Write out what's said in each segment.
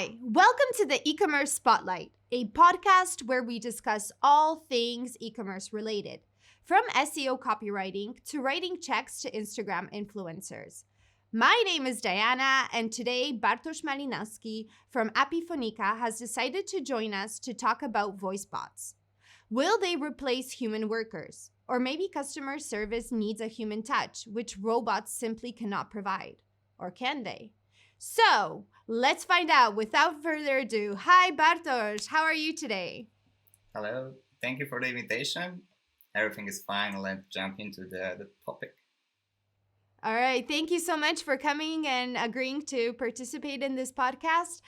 Hi, welcome to the eCommerce Spotlight, a podcast where we discuss all things e-commerce related, from SEO copywriting to writing checks to Instagram influencers. My name is Diana, and today Bartosz Malinowski from Apifonica has decided to join us to talk about voicebots. Will they replace human workers? Or maybe customer service needs a human touch, which robots simply cannot provide. Or can they? So, let's find out without further ado. Hi, Bartosz. How are you today? Hello, thank you for the invitation. Everything is fine. Let's jump into the topic. All right. Thank you so much for coming and agreeing to participate in this podcast.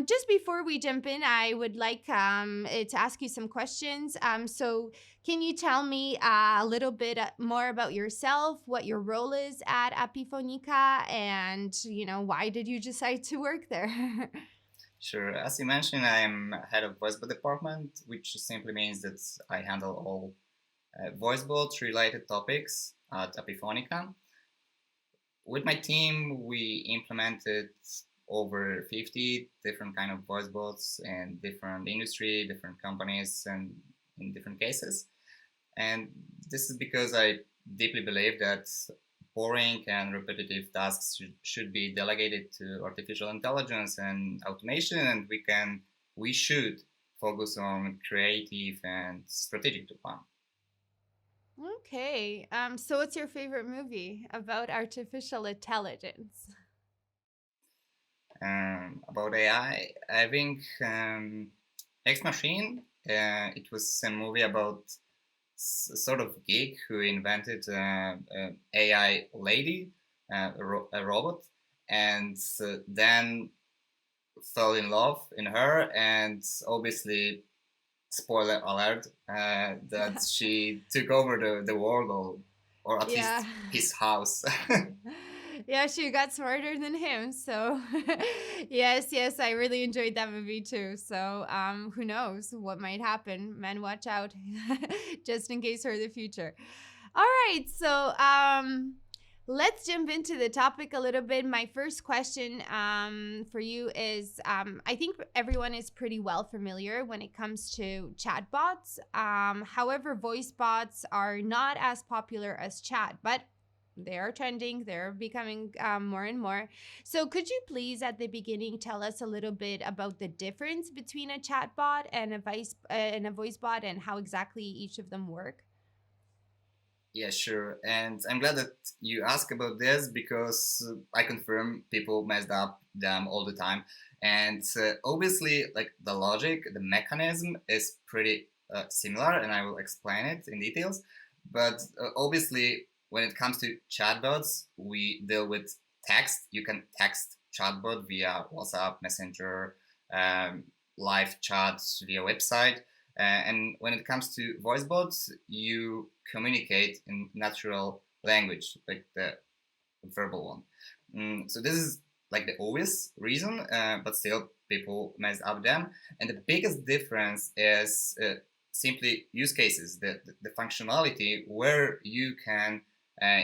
Just before we jump in, I would like to ask you some questions. So, can you tell me a little bit more about yourself, what your role is at Apifonica, and why did you decide to work there? Sure, as you mentioned, I'm head of voicebot department, which simply means that I handle all voicebot related topics at Apifonica. With my team, we implemented over 50 different kind of voicebots in different industry, different companies, and in different cases. And this is because I deeply believe that boring and repetitive tasks should be delegated to artificial intelligence and automation, and we should focus on creative and strategic one. Okay. So what's your favorite movie about artificial intelligence? About I think Ex Machine. It was a movie about sort of geek who invented AI lady, a robot, and then fell in love in her, and obviously, spoiler alert, that she took over the world, or at Yeah. least his house. Yeah, she got smarter than him. So, yes, I really enjoyed that movie too. So, who knows what might happen? Men, watch out, just in case for the future. All right, so let's jump into the topic a little bit. My first question for you is I think everyone is pretty well familiar when it comes to chatbots. However, voice bots are not as popular as chat, but they are trending. They're becoming more and more. So, could you please, at the beginning, tell us a little bit about the difference between a chatbot and a voice bot, and how exactly each of them work? Yeah, sure. And I'm glad that you ask about this because I confirm people messed up them all the time. And obviously, like the logic, the mechanism is pretty similar, and I will explain it in details. But obviously, when it comes to chatbots, we deal with text. You can text chatbot via WhatsApp, Messenger, um, live chat via website. And when it comes to voice bots, you communicate in natural language, like the verbal one. So this is like the obvious reason, but still people mess up them. And the biggest difference is simply use cases, the functionality where you can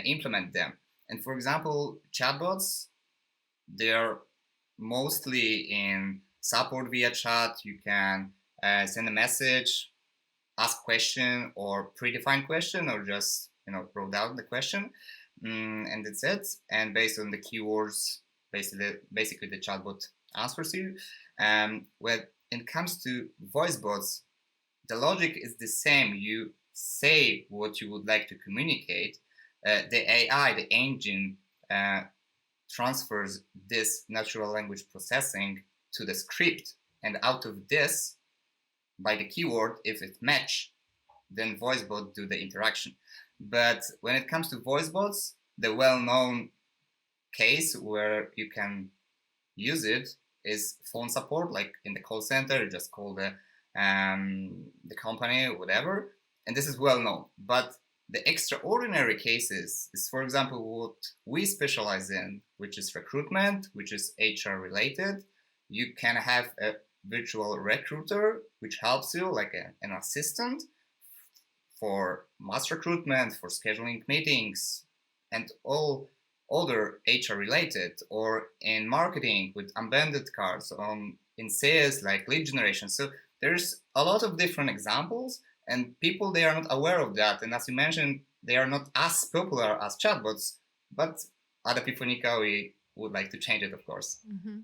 implement them. And for example, chatbots, they're mostly in support via chat. You can send a message, ask question or predefined question, or just wrote out the question, and that's it. And based on the keywords, basically the chatbot answers you. When it comes to voice bots, the logic is the same. You say what you would like to communicate. The AI, the engine, uh, transfers this natural language processing to the script, and out of this, by the keyword, if it match, then voicebot do the interaction. But when it comes to voicebots, the well-known case where you can use it is phone support, like in the call center. You just call the company, whatever, and this is well known. But the extraordinary cases is, for example, what we specialize in, which is recruitment, which is HR related. You can have a virtual recruiter, which helps you, like an assistant for mass recruitment, for scheduling meetings, and all other HR related, or in marketing with unbranded cards, in sales like lead generation. So there's a lot of different examples, and people, they are not aware of that. And as you mentioned, they are not as popular as chatbots, but at Apifonica, we would like to change it, of course. Mm-hmm.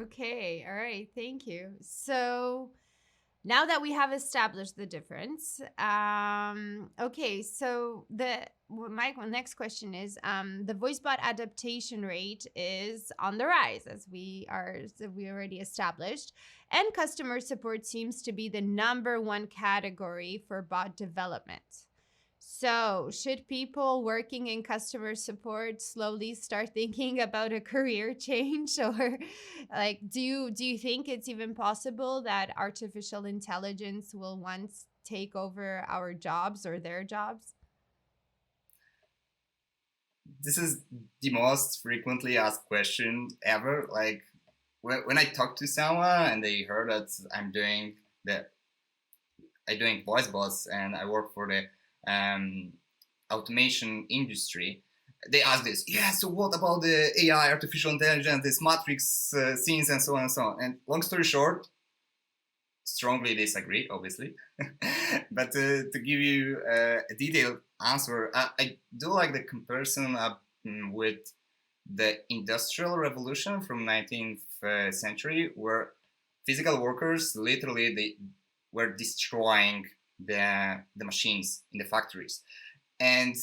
Okay, all right, thank you. So now that we have established the difference, okay, so my next question is, the voicebot adaptation rate is on the rise, as we already established, and customer support seems to be the number one category for bot development. So, should people working in customer support slowly start thinking about a career change, or like do you think it's even possible that artificial intelligence will once take over our jobs or their jobs? This is the most frequently asked question ever. Like when I talk to someone and they heard that the I'm doing voice bots and I work for the automation industry, they ask this. Yeah, so what about the AI, artificial intelligence, this matrix scenes, and so on and so on? And long story short, strongly disagree, obviously. But to give you a detailed answer, I do like the comparison with the Industrial Revolution from 19th century, where physical workers literally they were destroying the machines in the factories. And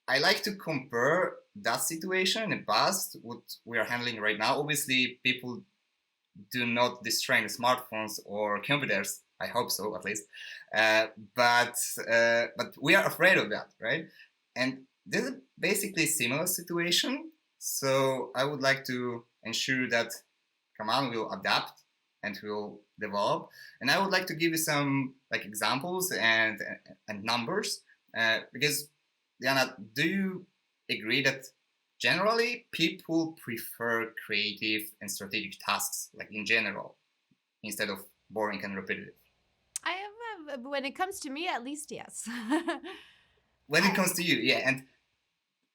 I like to compare that situation in the past, what we are handling right now. Obviously, people do not destroy smartphones or computers. I hope so, at least. But we are afraid of that, right? And this is basically a similar situation. So I would like to ensure that Kamal will adapt and will develop. And I would like to give you some like examples and numbers because Diana, do you agree that generally people prefer creative and strategic tasks, like in general, instead of boring and repetitive? I have, when it comes to me, at least, yes. When it comes to you, yeah, and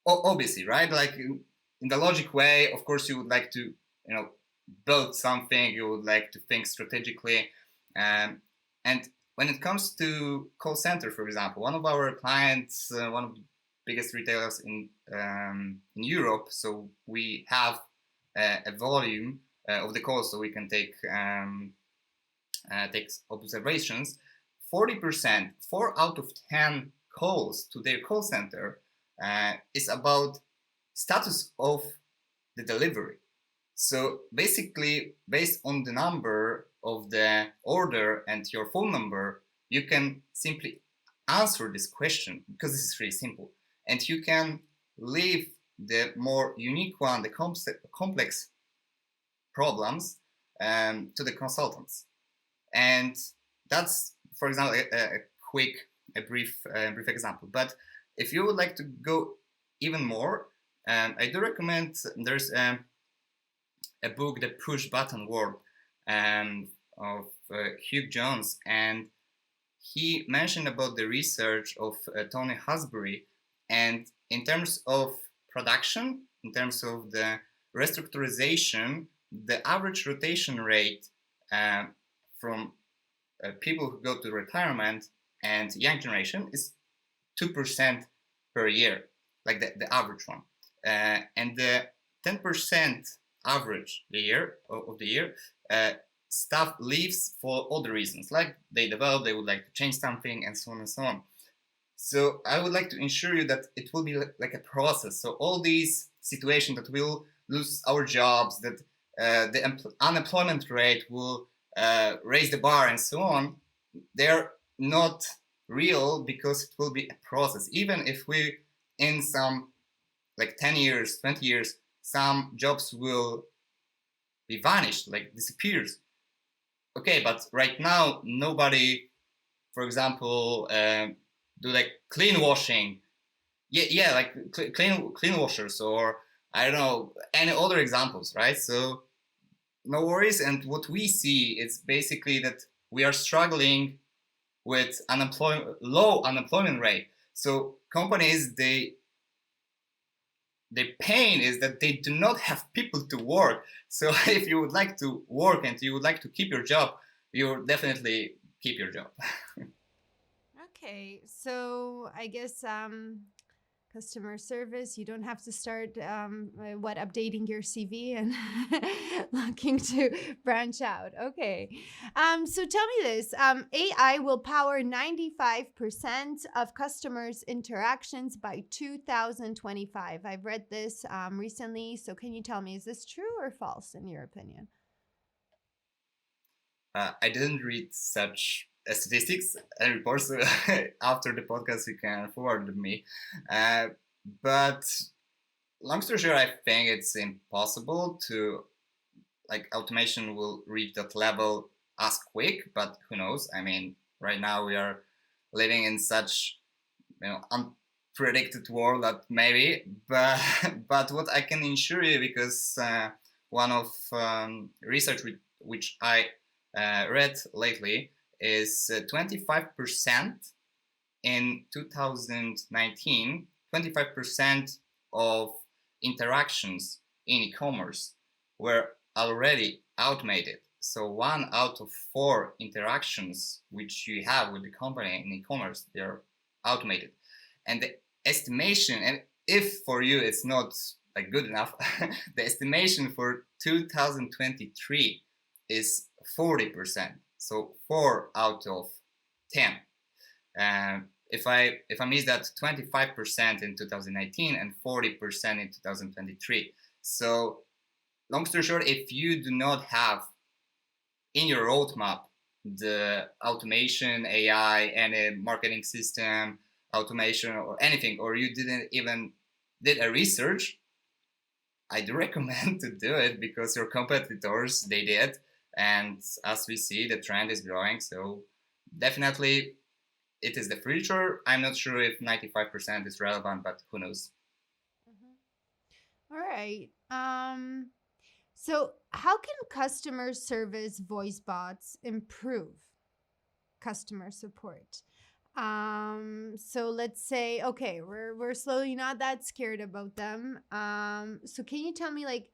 obviously, right? Like in the logic way, of course, you would like to, build something. You would like to think strategically, and when it comes to call center, for example, one of our clients, one of the biggest retailers in Europe, so we have a volume of the calls, so we can take observations. 40%, 4 out of 10 calls to their call center is about status of the delivery. So basically, based on the number of the order and your phone number, you can simply answer this question, because this is really simple. And you can leave the more unique one, the complex problems to the consultants. And that's, for example, a brief example. But if you would like to go even more, I do recommend there's a book, The Push Button World, of Hugh Jones, and he mentioned about the research of Tony Hasbury, and in terms of production, in terms of the restructurization, the average rotation rate from people who go to retirement and young generation is 2% per year, like the average one, and the 10% average of the year, staff leaves for other reasons, like they would like to change something, and so on and so on. So I would like to ensure you that it will be like a process. So all these situations that we'll lose our jobs, that the unemployment rate will raise the bar, and so on, they're not real, because it will be a process. Even if we, in some like 10 years, 20 years, some jobs will be vanished, like disappears. Okay, but right now nobody, for example, do like clean washing. Yeah, like clean washers, or I don't know, any other examples, right? So no worries. And what we see is basically that we are struggling with low unemployment rate. So companies, they the pain is that they do not have people to work. So if you would like to work and you would like to keep your job, you definitely keep your job. Okay, so I guess customer service, you don't have to start updating your CV and looking to branch out. Okay, so tell me this: AI will power 95% of customers' interactions by 2025. I've read this recently, so can you tell me, is this true or false in your opinion? I didn't read such statistics and reports. So after the podcast, you can forward to me. But long story short, I think it's impossible to, like, automation will reach that level as quick. But who knows? I mean, right now we are living in such, unpredicted world that maybe. But but what I can assure you, because one of research which I read lately is 25% in 2019, 25% of interactions in e-commerce were already automated. So 1 out of 4 interactions which you have with the company in e-commerce, they're automated. And the estimation, and if for you it's not like good enough, the estimation for 2023 is 40%. So 4 out of 10. If I miss that, 25% in 2019 and 40% in 2023. So long story short, if you do not have in your roadmap the automation, AI, and a marketing system, automation or anything, or you didn't even did a research, I do recommend to do it, because your competitors, they did. And as we see, the trend is growing. So definitely it is the future. I'm not sure if 95% is relevant, but who knows? All right. So how can customer service voice bots improve customer support? So let's say, okay, we're slowly not that scared about them. So can you tell me, like,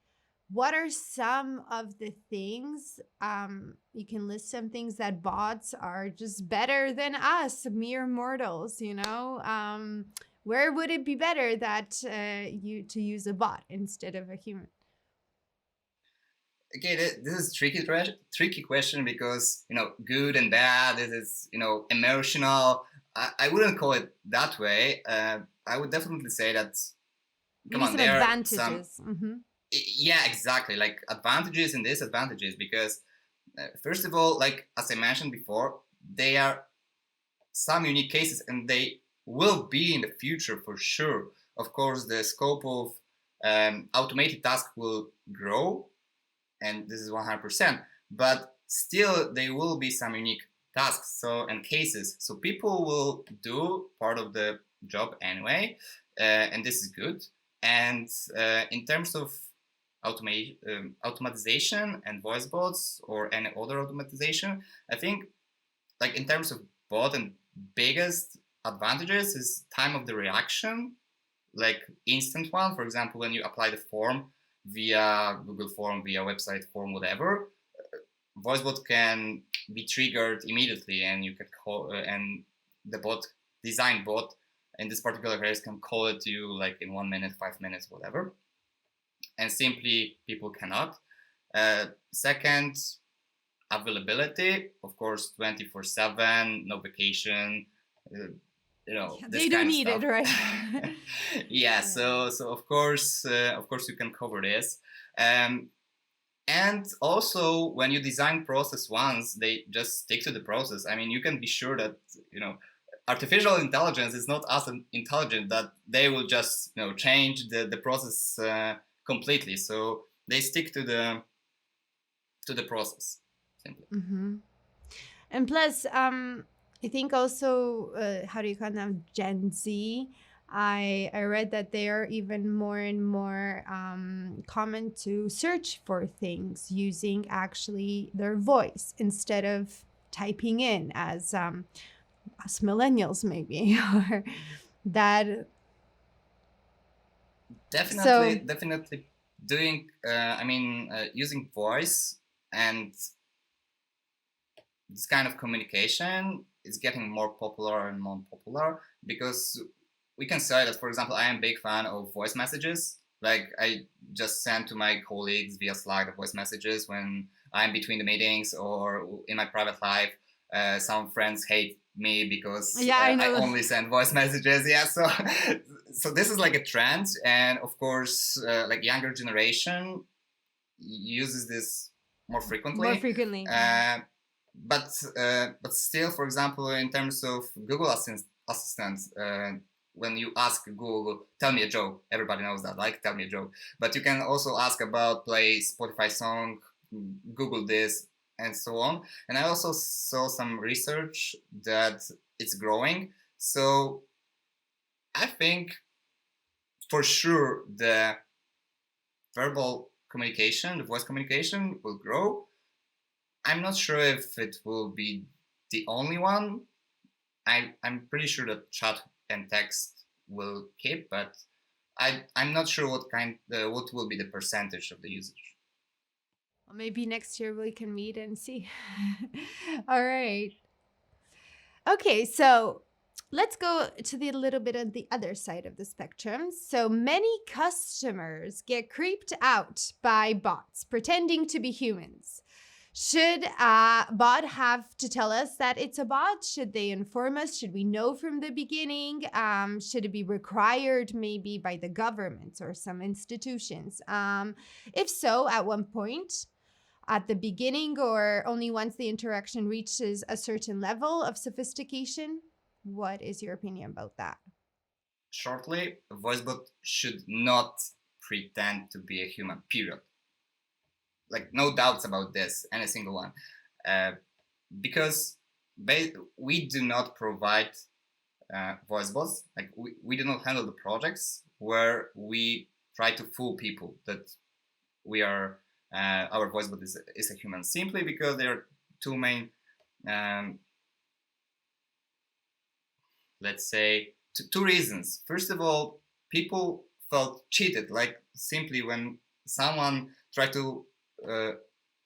what are some of the things, you can list some things that bots are just better than us mere mortals, where would it be better that you to use a bot instead of a human? Okay, this is tricky question, because good and bad. This is emotional. I wouldn't call it that way. I would definitely say that, come Maybe on, some there are some. advantages. Yeah, exactly, like advantages and disadvantages, because first of all, like as I mentioned before, they are some unique cases, and they will be in the future for sure. Of course, the scope of automated tasks will grow, and this is 100%. But still, there will be some unique tasks and cases. So people will do part of the job anyway, and this is good. And in terms of automatization and voice bots or any other automatization, I think, like in terms of bot and biggest advantages is time of the reaction, like instant one. For example, when you apply the form via Google form, via website form, whatever, voicebot can be triggered immediately, and you can call and the bot, design bot in this particular case, can call it to you like in 1 minute, 5 minutes, whatever. And simply people cannot. Second, availability, of course, 24/7, no vacation, this They do kind of need it, stuff. right? Yeah, so of course you can cover this. And also, when you design process once, they just stick to the process. I mean, you can be sure that artificial intelligence is not as intelligent that they will just change the process completely. So they stick to the process simply. And plus, I think also, how do you call them, Gen Z? I read that they are even more and more common to search for things using actually their voice instead of typing in as us millennials maybe, or that. Definitely, So definitely doing. Using voice and this kind of communication is getting more popular and more popular because we can say that, for example, I am a big fan of voice messages. Like I just send to my colleagues via Slack the voice messages when I'm between the meetings or in my private life. Some friends hate me because yeah, I I know. only send voice messages. Yeah, so so this is like a trend, and of course, like younger generation uses this more More frequently. frequently. Uh, but still, for example, in terms of Google Assistant, when you ask Google, tell me a joke, everybody knows that, like tell me a joke. But you can also ask about play Spotify song, Google this, and so on. And I also saw some research that it's growing. So I think for sure the verbal communication, the voice communication will grow. I'm not sure if it will be the only one. I'm pretty sure that chat and text will keep, but I'm not sure what will be the percentage of the usage. Well, maybe next year we can meet and see. All right. Okay, so let's go to the little bit of the other side of the spectrum. So many customers get creeped out by bots pretending to be humans. Should a bot have to tell us that it's a bot? Should they inform us? Should we know from the beginning? Should it be required maybe by the government or some institutions? If so, at one point, at the beginning or only once the interaction reaches a certain level of sophistication? What is your opinion about that? Shortly, a voicebot should not pretend to be a human, period. Like, no doubts about this, any single one. Uh, because we do not provide voice bots. Like we do not handle the projects where we try to fool people that we are our voice bot is a human. Simply because there are two main, um, let's say, two reasons. First of all, people felt cheated. Like simply when someone tried to uh,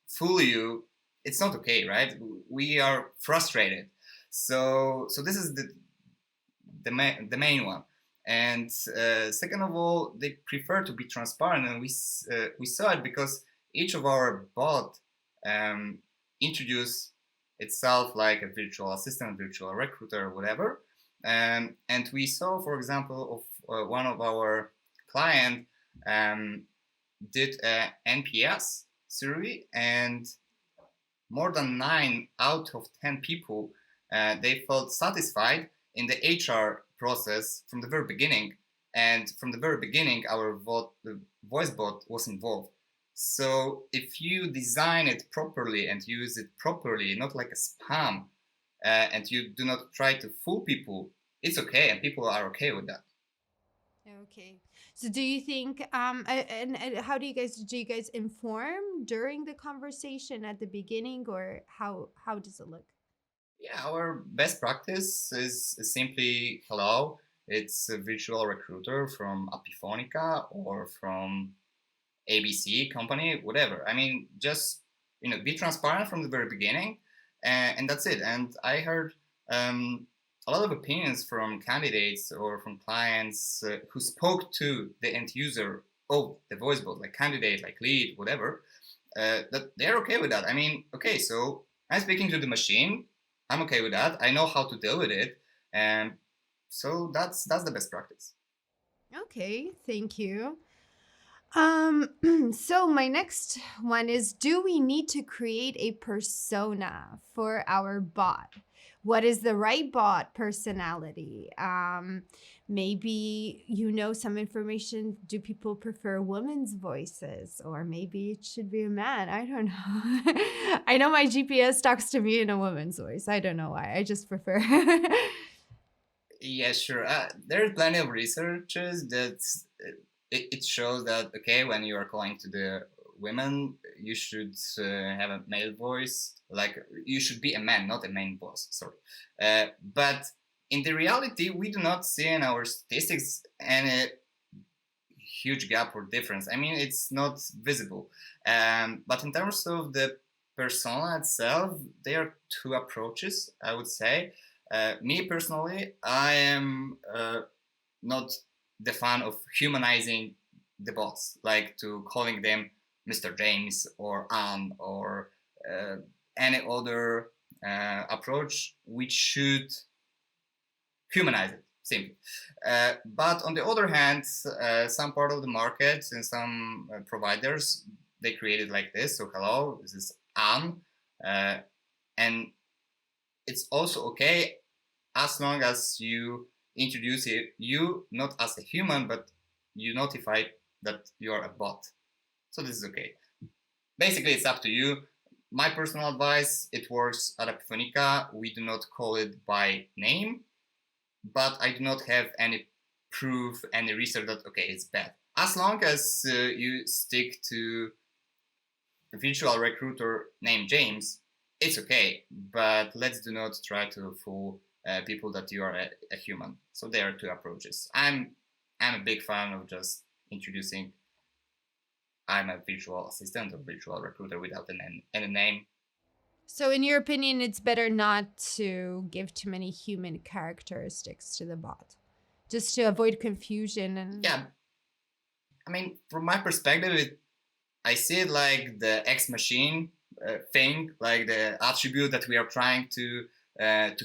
fool you, it's not okay, right? We are frustrated. So this is the main one. And second of all, they prefer to be transparent, and we saw it because each of our bot um, introduce itself like a virtual assistant, virtual recruiter, whatever. And we saw, for example, of one of our client um, did a NPS survey, and more than 9 out of 10 people they felt satisfied in the HR process from the very beginning. And from the very beginning, our voice bot was involved. So if you design it properly and use it properly, not like a spam, and you do not try to fool people, it's okay, and people are okay with that. Okay. So do you think and how do you guys inform during the conversation at the beginning, or how does it look? Yeah, our best practice is simply hello. It's a virtual recruiter from Apifonica or from ABC company, whatever. I mean, just be transparent from the very beginning, and that's it. And I heard a lot of opinions from candidates or from clients who spoke to the end user of the voice bot, like candidate, like lead, whatever, that they're okay with that. I mean, okay, so I'm speaking to the machine. I'm okay with that. I know how to deal with it, and so that's the best practice. Okay, thank you. So my next one is, do we need to create a persona for our bot? What is the right bot personality? Maybe you know some information. Do people prefer women's voices, or maybe it should be a man? I don't know. I know my GPS talks to me in a woman's voice. I don't know why. I just prefer. Yeah, sure. There's plenty of researches that it shows that okay, when you are calling to the women, you should have a male voice. Like you should be a man, not a main voice. Sorry, but in the reality, we do not see in our statistics any huge gap or difference. I mean, it's not visible. But in terms of the persona itself, there are two approaches, I would say. Me personally, I am not the fan of humanizing the bots, like to calling them Mr. James or Anne or any other approach which should humanize it simply. But on the other hand, some part of the market and some providers, they created like this. So hello, this is Anne, and it's also okay as long as you introduce it, you not as a human, but you notify that you are a bot. So this is okay. Basically, it's up to you. My personal advice, it works at Apifonica. We do not call it by name, but I do not have any proof, any research that, okay, it's bad. As long as you stick to a virtual recruiter named James, it's okay, but let's do not try to fool people that you are a human. So there are two approaches. I'm a big fan of just introducing I'm a virtual assistant or virtual recruiter without any name. So, in your opinion, it's better not to give too many human characteristics to the bot, just to avoid confusion and. Yeah, I mean, from my perspective, I see it like the X machine thing, like the attribute that we are trying to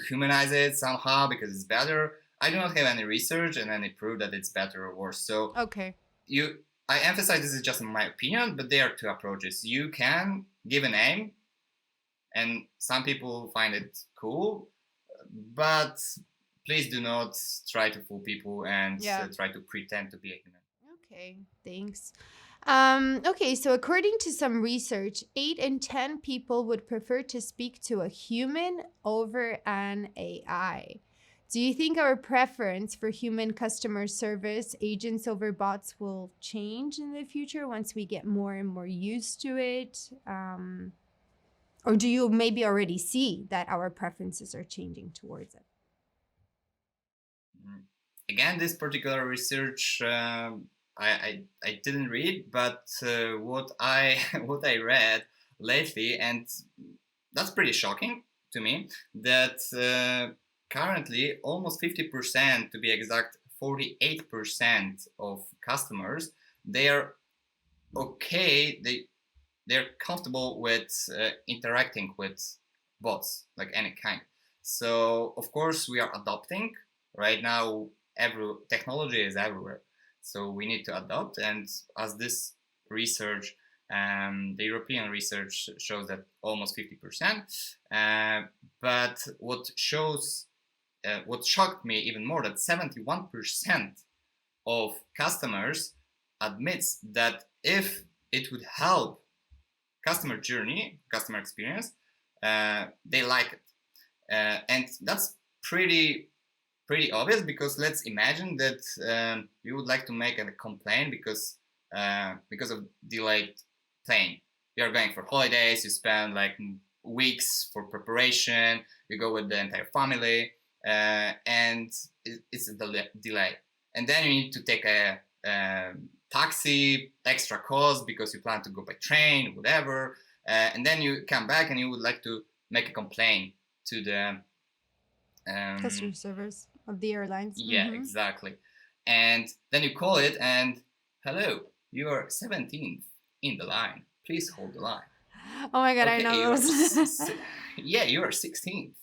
humanize it somehow because it's better. I do not have any research and any proof that it's better or worse. So Okay. I emphasize this is just in my opinion, but there are two approaches. You can give a name, and some people find it cool, but please do not try to fool people and try to pretend to be a human. Okay, thanks. Okay, so according to some research, 8 in 10 people would prefer to speak to a human over an AI. Do you think our preference for human customer service agents over bots will change in the future once we get more and more used to it? Or do you maybe already see that our preferences are changing towards it? Again, this particular research I didn't read, but what I what I read lately, and that's pretty shocking to me, that currently almost 50%, to be exact, 48% of customers, they are okay, they're comfortable with interacting with bots, like any kind. So of course we are adopting. Right now, every technology is everywhere. So we need to adopt. And as this research, the European research shows that almost 50%. But what shocked me even more, that 71% of customers admits that if it would help customer journey, customer experience, they like it. And that's pretty obvious, because let's imagine that you would like to make a complaint because of delayed plane. You are going for holidays, you spend like weeks for preparation, you go with the entire family, and it's a delay. And then you need to take a taxi, extra cost because you plan to go by train, whatever. And then you come back and you would like to make a complaint to the customer service of the airlines. Yeah, exactly. And then you call it and, hello, you are 17th in the line. Please hold the line. Oh my God, okay, I know those. Yeah, you are 16th.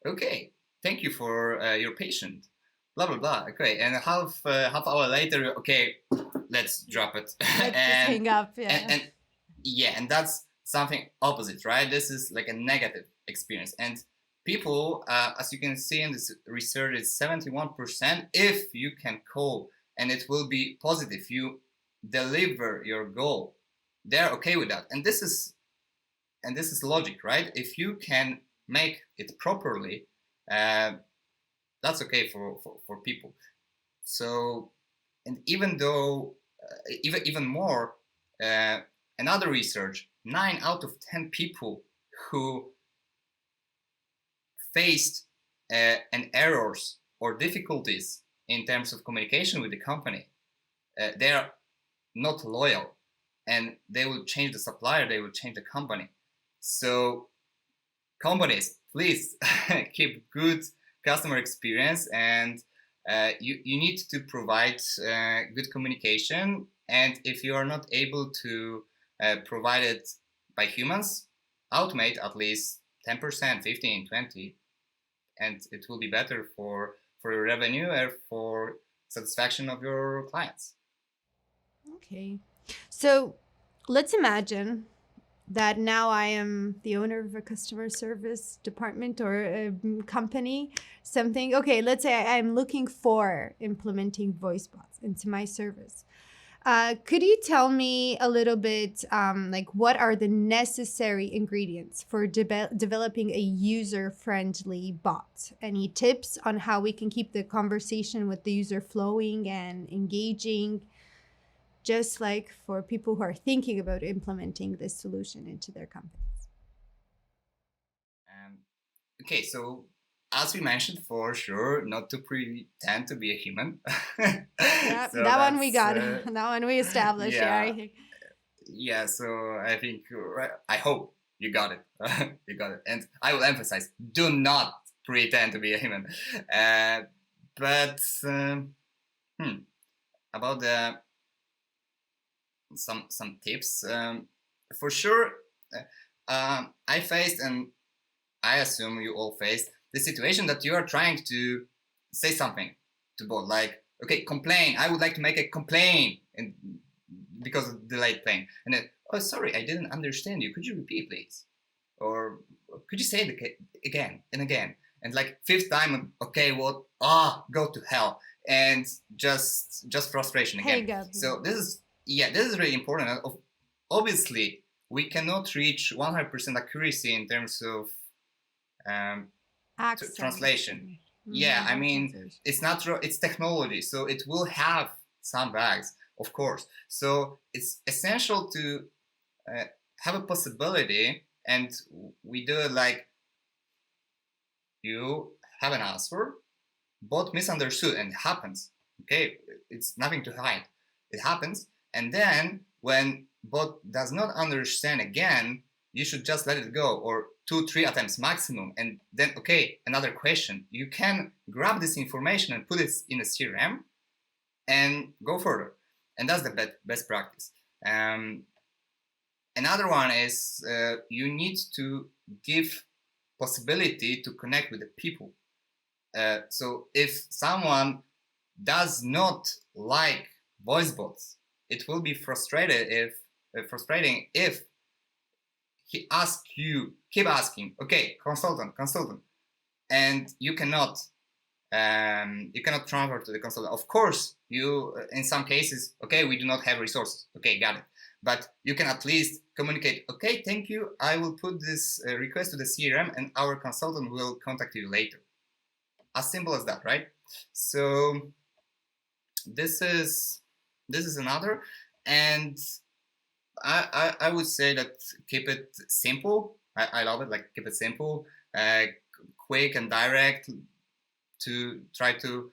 Okay, thank you for your patience. Blah, blah, blah. Okay, and half hour later, okay, let's drop it. Let's just hang up, yeah. And that's something opposite, right? This is like a negative experience. And people, as you can see in this research, is 71% if you can call and it will be positive. You deliver your goal. They're okay with that. And this is logic, right? If you can make it properly, that's okay for people. So, and even though, even more, another research, 9 out of 10 people who faced an errors or difficulties in terms of communication with the company, they are not loyal, and they will change the supplier, they will change the company. So companies, please keep good customer experience, and you need to provide good communication. And if you are not able to provide it by humans, automate at least 10%, 15, 20, and it will be better for your revenue and for satisfaction of your clients. Okay. So let's imagine that now I am the owner of a customer service department or a company, something. Okay, let's say I'm looking for implementing voice bots into my service. Could you tell me a little bit, like what are the necessary ingredients for developing a user-friendly bot? Any tips on how we can keep the conversation with the user flowing and engaging, just like for people who are thinking about implementing this solution into their companies? Okay, so as we mentioned, for sure, not to pretend to be a human. Yeah, So that one we that's got. That one we established. Yeah. yeah, yeah. So I think I hope you got it. You got it. And I will emphasize: do not pretend to be a human. Uh, but about the some tips, for sure. I faced, and I assume you all faced the situation that you are trying to say something to bot, like, okay, complain. I would like to make a complaint, and because of delayed plane, and then, oh, sorry, I didn't understand you. Could you repeat, please? Or could you say it again and again? And like fifth time, okay, what? Go to hell, and just frustration again. So this is really important. Obviously, we cannot reach 100% accuracy in terms of translation. Yeah, I mean, it's not it's technology, so it will have some bugs, of course. So it's essential to have a possibility, and we do it like, you have an answer, bot misunderstood, and it happens. Okay, it's nothing to hide. It happens, and then when bot does not understand again, you should just let it go, or 2-3 attempts maximum, and then, okay, another question. You can grab this information and put it in a CRM and go further, and that's the best practice. Another one is you need to give possibility to connect with the people. So if someone does not like voice bots, it will be frustrating if he asks you, keep asking, okay, consultant, and you cannot transfer to the consultant. Of course, you in some cases, okay, we do not have resources. Okay, got it. But you can at least communicate, okay, thank you, I will put this request to the CRM, and our consultant will contact you later. As simple as that, right? So this is another, and I would say that keep it simple. I love it, like keep it simple, quick and direct, to try to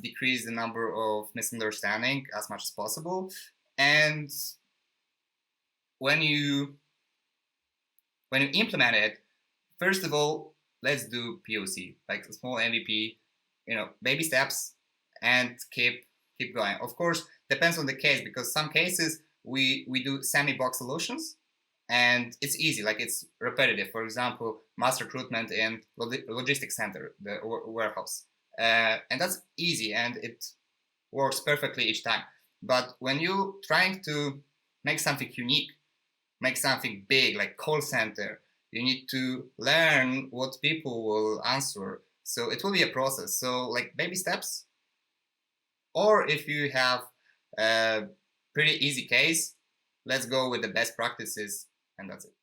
decrease the number of misunderstanding as much as possible. And when you implement it, first of all, let's do POC, like a small MVP, baby steps, and keep going. Of course, depends on the case, because some cases we do semi-box solutions, and it's easy, like it's repetitive. For example, mass recruitment in logistics center, the warehouse, and that's easy and it works perfectly each time. But when you trying to make something unique, make something big, like call center, you need to learn what people will answer. So it will be a process. So like baby steps, or if you have a pretty easy case, let's go with the best practices, and that's it.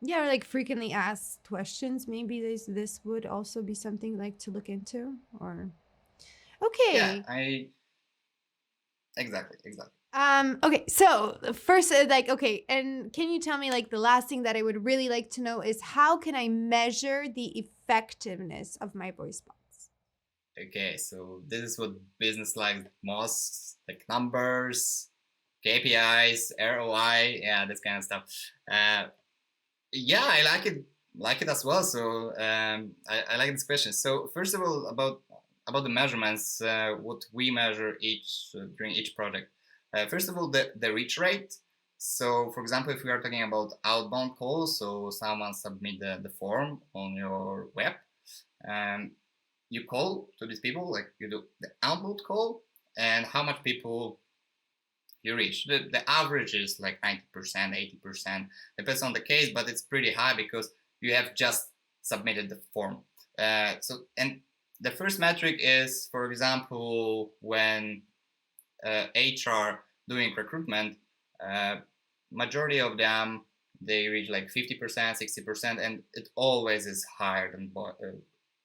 Yeah, like frequently asked questions. Maybe this would also be something like to look into, or okay. Yeah, exactly. Okay, so first, like, okay, and can you tell me, like, the last thing that I would really like to know is how can I measure the effectiveness of my voice bots? Okay, so this is what business likes most, like numbers, KPIs, ROI, yeah, this kind of stuff. Yeah, I like it as well. So I like this question. So first of all, about the measurements, what we measure during each project. First of all, the reach rate. So for example, if we are talking about outbound calls, so someone submit the form on your web, you call to these people, like you do the outbound call, and how much people you reach. The average is like 90%, 80%, depends on the case, but it's pretty high because you have just submitted the form. And the first metric is, for example, when HR doing recruitment, majority of them, they reach like 50%, 60%, and it always is higher than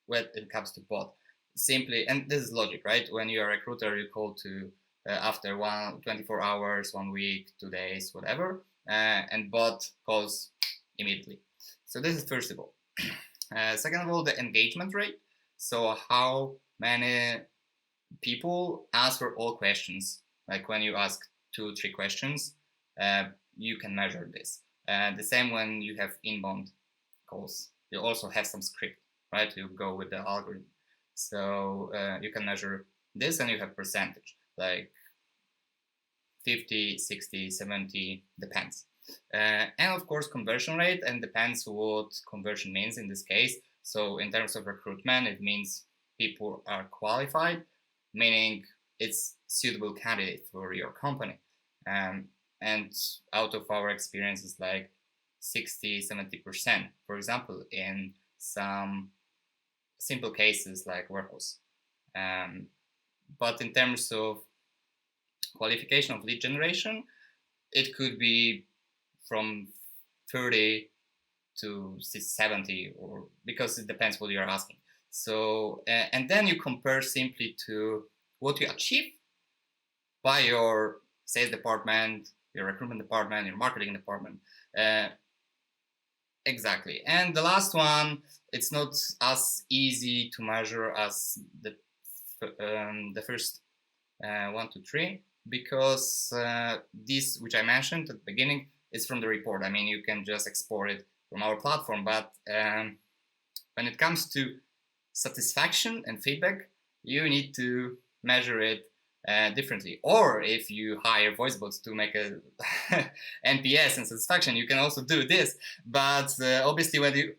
when it comes to bot. Simply, and this is logic, right? When you're a recruiter, you call to after 24 hours, 1 week, 2 days, whatever, and bot calls immediately. So this is first of all. Second of all, the engagement rate. So how many people answer all questions? Like when you ask 2-3 questions, you can measure this. The same when you have inbound calls. You also have some script, right? You go with the algorithm. So you can measure this, and you have percentage, like 50, 60, 70, depends. And of course, conversion rate, and depends what conversion means in this case. So in terms of recruitment, it means people are qualified, meaning it's suitable candidate for your company. And out of our experiences, like 60, 70%, for example, in some simple cases like warehouse. But in terms of qualification of lead generation, it could be from 30 to 70, or because it depends what you're asking. So and then you compare simply to what you achieve by your sales department, your recruitment department, your marketing department. Exactly. And the last one, it's not as easy to measure as the first 1 to 3, because this, which I mentioned at the beginning, is from the report. I mean, you can just export it from our platform, but when it comes to satisfaction and feedback, you need to measure it differently. Or if you hire voicebots to make a NPS and satisfaction, you can also do this. But obviously,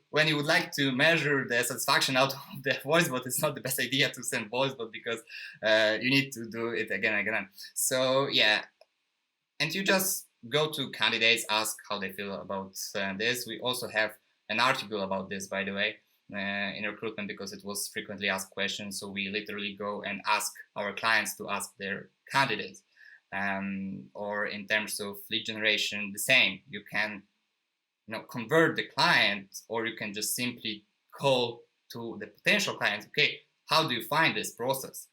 when you would like to measure the satisfaction out of the voicebot, it's not the best idea to send voicebot, because you need to do it again and again. So yeah, and you just go to candidates, ask how they feel about this. We also have an article about this, by the way, in recruitment, because it was frequently asked questions. So we literally go and ask our clients to ask their candidates. Or in terms of lead generation, the same. You can convert the client, or you can just simply call to the potential clients. Okay, how do you find this process?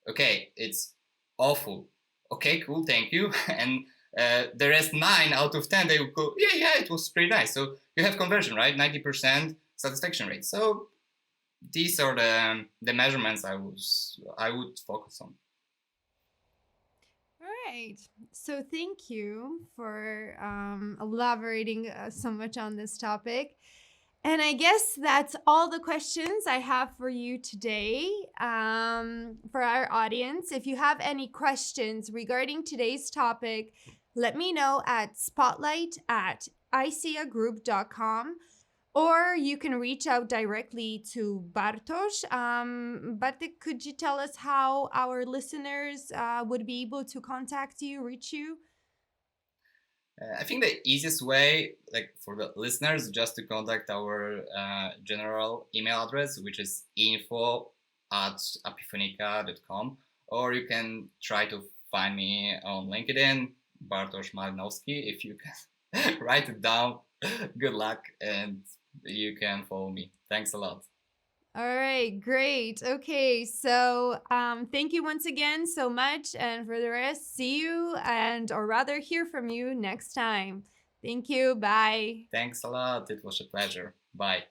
Okay, it's awful. Okay, cool, thank you. And the rest 9 out of 10, they will go, yeah, it was pretty nice. So you have conversion, right? 90% satisfaction rate. So these are the measurements I would focus on. All right. So thank you for elaborating so much on this topic. And I guess that's all the questions I have for you today. For our audience, if you have any questions regarding today's topic, let me know at spotlight@iceagroup.com, or you can reach out directly to Bartosz. Bartek, could you tell us how our listeners would be able to contact you, reach you? I think the easiest way, like for the listeners, just to contact our general email address, which is info@apifonica.com, or you can try to find me on LinkedIn, Bartosz Malinowski. If you can write it down, good luck, and you can follow me. Thanks a lot. All right, great. Okay, so thank you once again so much. And for the rest, see you, or rather hear from you next time. Thank you. Bye. Thanks a lot. It was a pleasure. Bye.